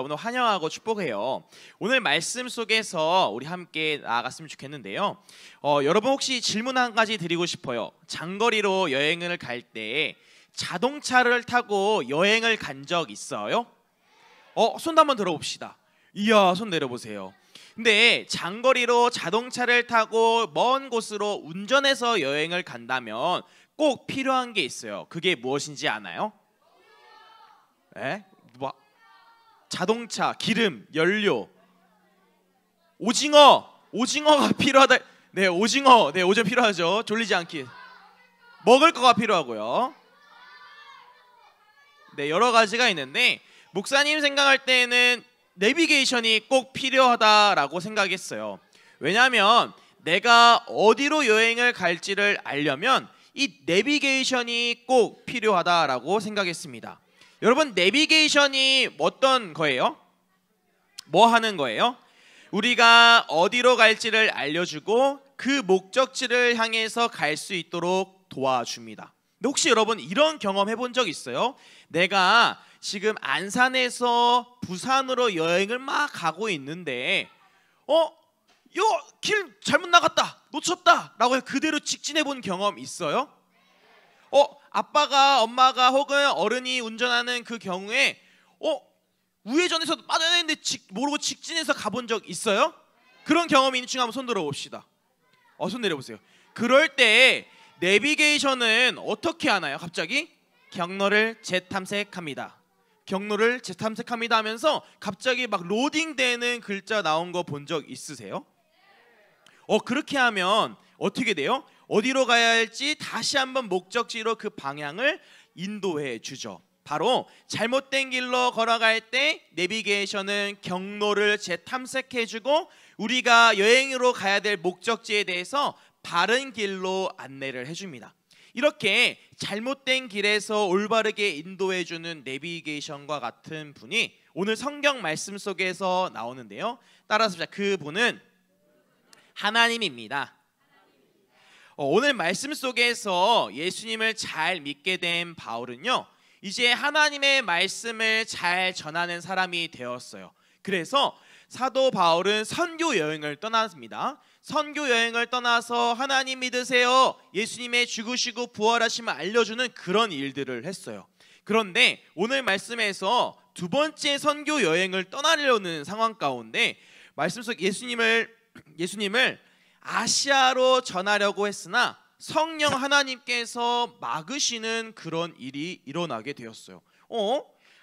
오늘 환영하고 축복해요. 오늘 말씀 속에서 우리 함께 나아갔으면 좋겠는데요. 여러분 혹시 질문 한 가지 드리고 싶어요. 장거리로 여행을 갈 때 자동차를 타고 여행을 간 적 있어요? 손 한번 들어봅시다. 이야, 손 내려보세요. 근데 장거리로 자동차를 타고 먼 곳으로 운전해서 여행을 간다면 꼭 필요한 게 있어요. 그게 무엇인지 아나요? 자동차, 기름, 연료, 오징어가 필요하다. 네, 오징어 필요하죠. 졸리지 않게. 먹을 거가 필요하고요. 네, 여러 가지가 있는데 목사님 생각할 때는 내비게이션이 꼭 필요하다라고 생각했어요. 왜냐하면 내가 어디로 여행을 갈지를 알려면 이 내비게이션이 꼭 필요하다라고 생각했습니다. 여러분, 내비게이션이 어떤 거예요? 뭐 하는 거예요? 우리가 어디로 갈지를 알려주고 그 목적지를 향해서 갈 수 있도록 도와줍니다. 근데 혹시 여러분 이런 경험 해본 적 있어요? 내가 지금 안산에서 부산으로 여행을 막 가고 있는데 이거 길 잘못 나갔다, 놓쳤다 라고 그대로 직진해 본 경험 있어요? 아빠가, 엄마가 혹은 어른이 운전하는 그 경우에 우회전해서 빠져야 되는데 모르고 직진해서 가본 적 있어요? 그런 경험이 있는 친구 한번 손 들어봅시다. 손 내려보세요. 그럴 때 내비게이션은 어떻게 하나요? 갑자기 경로를 재탐색합니다. 경로를 재탐색합니다 하면서 갑자기 막 로딩되는 글자 나온 거 본 적 있으세요? 그렇게 하면 어떻게 돼요? 어디로 가야 할지 다시 한번 목적지로 그 방향을 인도해 주죠. 바로 잘못된 길로 걸어갈 때 내비게이션은 경로를 재탐색해 주고 우리가 여행으로 가야 될 목적지에 대해서 바른 길로 안내를 해줍니다. 이렇게 잘못된 길에서 올바르게 인도해 주는 내비게이션과 같은 분이 오늘 성경 말씀 속에서 나오는데요. 따라서 그분은 하나님입니다. 오늘 말씀 속에서 예수님을 잘 믿게 된 바울은요, 이제 하나님의 말씀을 잘 전하는 사람이 되었어요. 그래서 사도 바울은 선교 여행을 떠났습니다. 선교 여행을 떠나서 하나님 믿으세요, 예수님의 죽으시고 부활하심을 알려주는 그런 일들을 했어요. 그런데 오늘 말씀에서 두 번째 선교 여행을 떠나려는 상황 가운데 말씀 속 예수님을 아시아로 전하려고 했으나 성령 하나님께서 막으시는 그런 일이 일어나게 되었어요.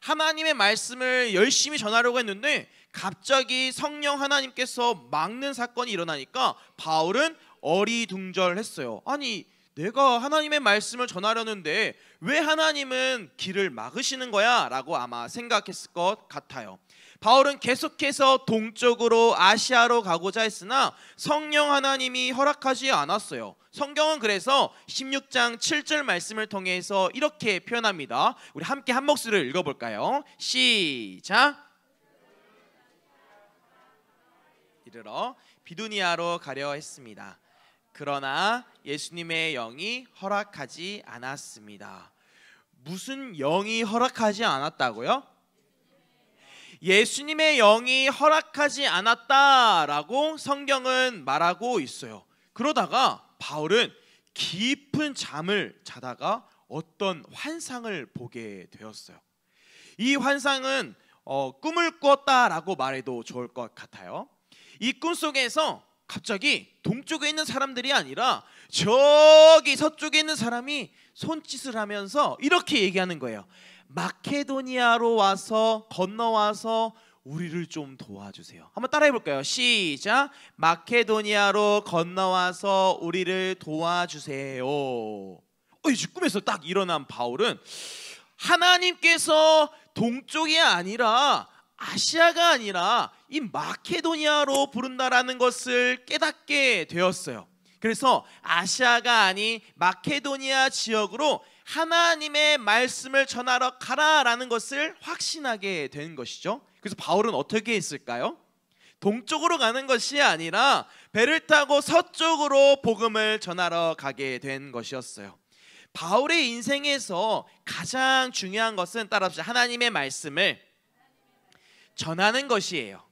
하나님의 말씀을 열심히 전하려고 했는데 갑자기 성령 하나님께서 막는 사건이 일어나니까 바울은 어리둥절했어요. 아니, 내가 하나님의 말씀을 전하려는데 왜 하나님은 길을 막으시는 거야? 라고 아마 생각했을 것 같아요. 바울은 계속해서 동쪽으로 아시아로 가고자 했으나 성령 하나님이 허락하지 않았어요. 성경은 그래서 16장 7절 말씀을 통해서 이렇게 표현합니다. 우리 함께 한 목소리를 읽어볼까요? 시작. 이르러 비두니아로 가려 했습니다. 그러나 예수님의 영이 허락하지 않았습니다. 무슨 영이 허락하지 않았다고요? 예수님의 영이 허락하지 않았다라고 성경은 말하고 있어요. 그러다가 바울은 깊은 잠을 자다가 어떤 환상을 보게 되었어요. 이 환상은 꿈을 꿨다라고 말해도 좋을 것 같아요. 이 꿈 속에서 갑자기 동쪽에 있는 사람들이 아니라 저기 서쪽에 있는 사람이 손짓을 하면서 이렇게 얘기하는 거예요. 마케도니아로 건너와서 우리를 좀 도와주세요. 한번 따라해 볼까요? 시작. 마케도니아로 건너와서 우리를 도와주세요. 이제 꿈에서 딱 일어난 바울은 하나님께서 동쪽이 아니라 아시아가 아니라 이 마케도니아로 부른다라는 것을 깨닫게 되었어요. 그래서 아시아가 아닌 마케도니아 지역으로 하나님의 말씀을 전하러 가라라는 것을 확신하게 된 것이죠. 그래서 바울은 어떻게 했을까요? 동쪽으로 가는 것이 아니라 배를 타고 서쪽으로 복음을 전하러 가게 된 것이었어요. 바울의 인생에서 가장 중요한 것은 따라합시다. 하나님의 말씀을 전하는 것이에요.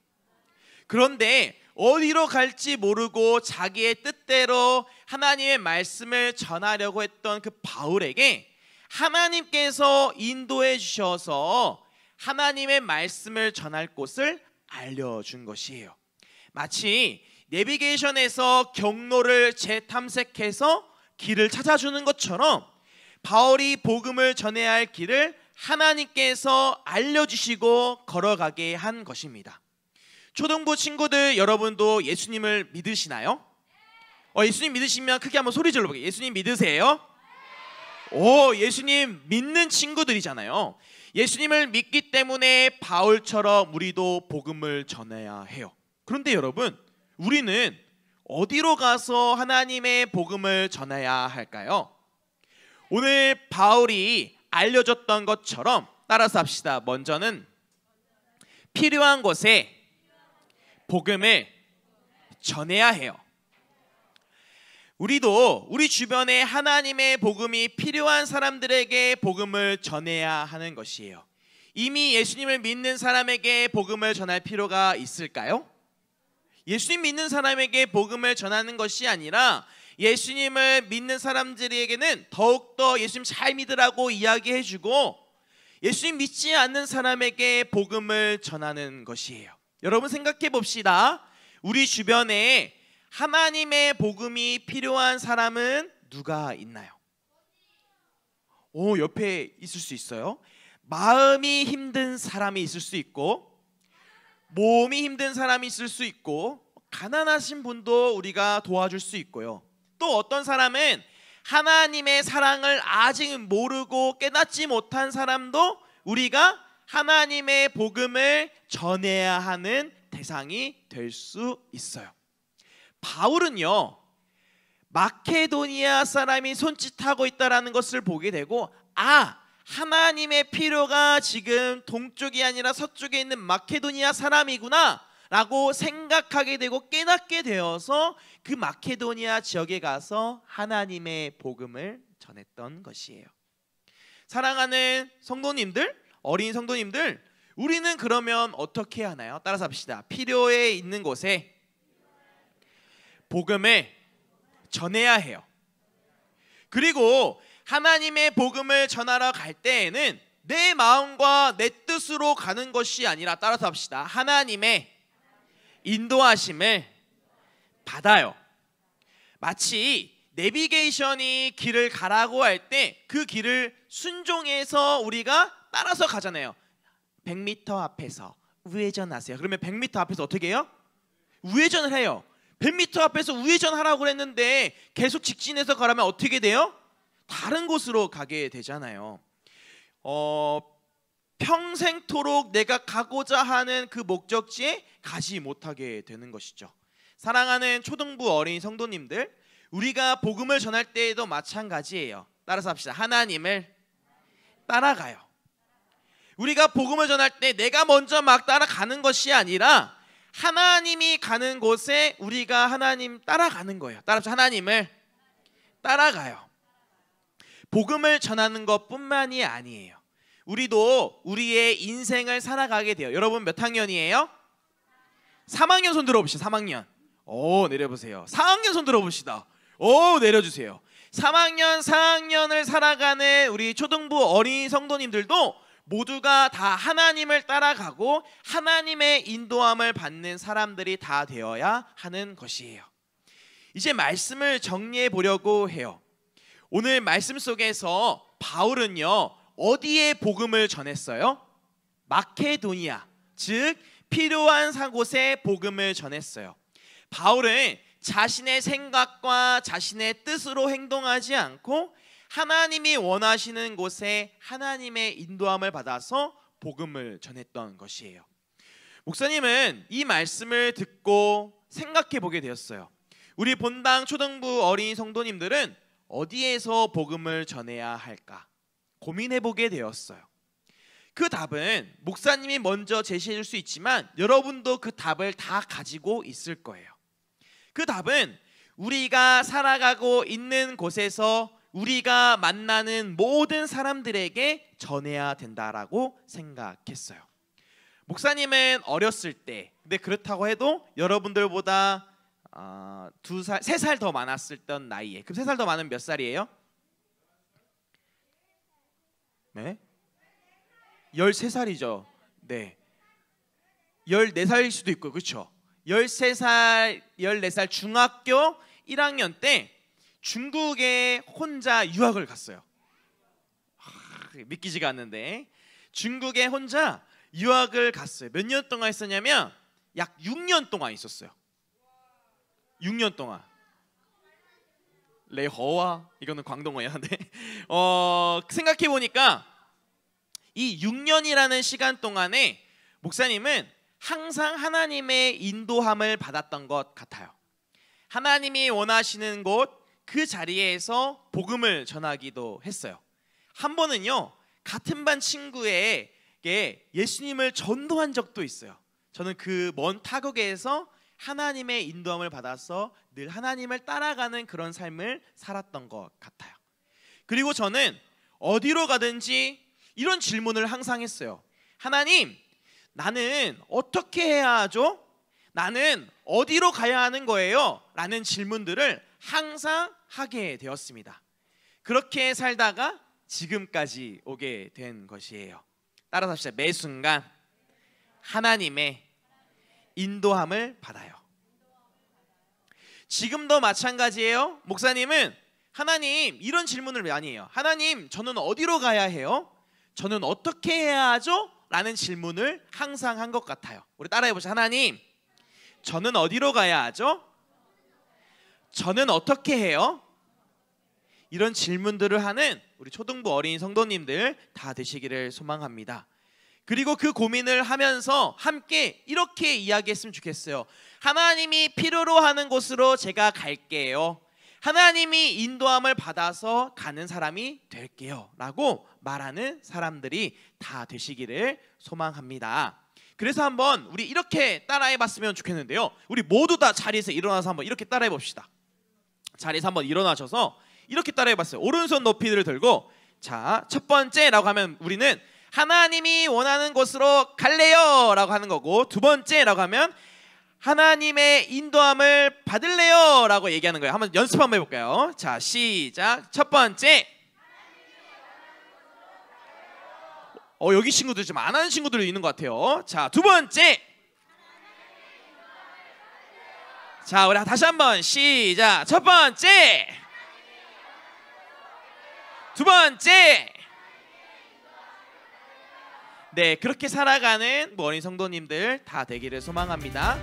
그런데 어디로 갈지 모르고 자기의 뜻대로 하나님의 말씀을 전하려고 했던 그 바울에게 하나님께서 인도해 주셔서 하나님의 말씀을 전할 곳을 알려준 것이에요. 마치 내비게이션에서 경로를 재탐색해서 길을 찾아주는 것처럼 바울이 복음을 전해야 할 길을 하나님께서 알려주시고 걸어가게 한 것입니다. 초등부 친구들, 여러분도 예수님을 믿으시나요? 예수님 믿으시면 크게 한번 소리 질러보게. 예수님 믿으세요? 오, 예수님 믿는 친구들이잖아요. 예수님을 믿기 때문에 바울처럼 우리도 복음을 전해야 해요. 그런데 여러분, 우리는 어디로 가서 하나님의 복음을 전해야 할까요? 오늘 바울이 알려줬던 것처럼 따라서 합시다. 먼저는 필요한 곳에 복음을 전해야 해요. 우리도 우리 주변에 하나님의 복음이 필요한 사람들에게 복음을 전해야 하는 것이에요. 이미 예수님을 믿는 사람에게 복음을 전할 필요가 있을까요? 예수님 믿는 사람에게 복음을 전하는 것이 아니라 예수님을 믿는 사람들에게는 더욱더 예수님 잘 믿으라고 이야기해주고 예수님 믿지 않는 사람에게 복음을 전하는 것이에요. 여러분 생각해 봅시다. 우리 주변에 하나님의 복음이 필요한 사람은 누가 있나요? 옆에 있을 수 있어요. 마음이 힘든 사람이 있을 수 있고, 몸이 힘든 사람이 있을 수 있고, 가난하신 분도 우리가 도와줄 수 있고요. 또 어떤 사람은 하나님의 사랑을 아직 모르고 깨닫지 못한 사람도 우리가 하나님의 복음을 전해야 하는 대상이 될 수 있어요. 바울은요, 마케도니아 사람이 손짓하고 있다는 것을 보게 되고, 하나님의 필요가 지금 동쪽이 아니라 서쪽에 있는 마케도니아 사람이구나 라고 생각하게 되고 깨닫게 되어서 그 마케도니아 지역에 가서 하나님의 복음을 전했던 것이에요. 사랑하는 성도님들, 어린 성도님들, 우리는 그러면 어떻게 해야 하나요? 따라서 합시다. 필요에 있는 곳에 복음을 전해야 해요. 그리고 하나님의 복음을 전하러 갈 때에는 내 마음과 내 뜻으로 가는 것이 아니라, 따라서 합시다, 하나님의 인도하심을 받아요. 마치 내비게이션이 길을 가라고 할 때 그 길을 순종해서 우리가 따라서 가잖아요. 100m 앞에서 우회전하세요. 그러면 100m 앞에서 어떻게 해요? 우회전을 해요. 100m 앞에서 우회전하라고 그랬는데 계속 직진해서 가라면 어떻게 돼요? 다른 곳으로 가게 되잖아요. 평생토록 내가 가고자 하는 그 목적지에 가지 못하게 되는 것이죠. 사랑하는 초등부 어린 성도님들, 우리가 복음을 전할 때에도 마찬가지예요. 따라서 합시다. 하나님을 따라가요. 우리가 복음을 전할 때 내가 먼저 막 따라가는 것이 아니라 하나님이 가는 곳에 우리가 하나님 따라가는 거예요. 따라서 하나님을 따라가요. 복음을 전하는 것뿐만이 아니에요. 우리도 우리의 인생을 살아가게 돼요. 여러분 몇 학년이에요? 3학년 손 들어봅시다. 3학년. 내려보세요. 4학년 손 들어봅시다. 내려주세요. 3학년, 4학년을 살아가는 우리 초등부 어린 성도님들도 모두가 다 하나님을 따라가고 하나님의 인도함을 받는 사람들이 다 되어야 하는 것이에요. 이제 말씀을 정리해 보려고 해요. 오늘 말씀 속에서 바울은요, 어디에 복음을 전했어요? 마케도니아, 즉 필요한 곳에 복음을 전했어요. 바울은 자신의 생각과 자신의 뜻으로 행동하지 않고 하나님이 원하시는 곳에 하나님의 인도함을 받아서 복음을 전했던 것이에요. 목사님은 이 말씀을 듣고 생각해 보게 되었어요. 우리 본당 초등부 어린이 성도님들은 어디에서 복음을 전해야 할까 고민해 보게 되었어요. 그 답은 목사님이 먼저 제시해 줄 수 있지만 여러분도 그 답을 다 가지고 있을 거예요. 그 답은 우리가 살아가고 있는 곳에서 우리가 만나는 모든 사람들에게 전해야 된다라고 생각했어요. 목사님은 어렸을 때, 근데 그렇다고 해도 여러분들보다 2살, 3살 더 많았을 때 나이에, 그럼 3살 더 많으면 몇 살이에요? 네? 13살이죠. 네. 14살일 수도 있고, 그렇죠? 13살, 14살 중학교 1학년 때 중국에 혼자 유학을 갔어요. 믿기지가 않는데 중국에 혼자 유학을 갔어요. 몇 년 동안 있었냐면 약 6년 동안 있었어요. 6년 동안. 레허와 이거는 광동어야. 네. 생각해 보니까 이 6년이라는 시간 동안에 목사님은 항상 하나님의 인도함을 받았던 것 같아요. 하나님이 원하시는 곳 그 자리에서 복음을 전하기도 했어요. 한 번은요, 같은 반 친구에게 예수님을 전도한 적도 있어요. 저는 그 먼 타국에서 하나님의 인도함을 받아서 늘 하나님을 따라가는 그런 삶을 살았던 것 같아요. 그리고 저는 어디로 가든지 이런 질문을 항상 했어요. 하나님, 나는 어떻게 해야 하죠? 나는 어디로 가야 하는 거예요? 라는 질문들을 항상 하게 되었습니다. 그렇게 살다가 지금까지 오게 된 것이에요. 따라서 합시다. 매 순간 하나님의 인도함을 받아요. 지금도 마찬가지예요. 목사님은 하나님, 이런 질문을 많이 해요. 하나님, 저는 어디로 가야 해요? 저는 어떻게 해야 하죠? 라는 질문을 항상 한 것 같아요. 우리 따라해보자. 하나님, 저는 어디로 가야 하죠? 저는 어떻게 해요? 이런 질문들을 하는 우리 초등부 어린이 성도님들 다 되시기를 소망합니다. 그리고 그 고민을 하면서 함께 이렇게 이야기했으면 좋겠어요. 하나님이 필요로 하는 곳으로 제가 갈게요. 하나님이 인도함을 받아서 가는 사람이 될게요 라고 말하는 사람들이 다 되시기를 소망합니다. 그래서 한번 우리 이렇게 따라해 봤으면 좋겠는데요. 우리 모두 다 자리에서 일어나서 한번 이렇게 따라해 봅시다. 자리에서 한번 일어나셔서 이렇게 따라해 봤어요. 오른손 높이를 들고, 자, 첫 번째라고 하면 우리는 하나님이 원하는 곳으로 갈래요 라고 하는 거고, 두 번째라고 하면 하나님의 인도함을 받을래요 라고 얘기하는 거예요. 한번 연습 한번 해볼까요? 자, 시작. 첫 번째. 여기 친구들 좀 안 하는 친구들이 있는 것 같아요. 자, 두 번째. 자, 우리 다시 한번 시작. 첫 번째. 두 번째. 네, 그렇게 살아가는 어린 성도님들 다 되기를 소망합니다.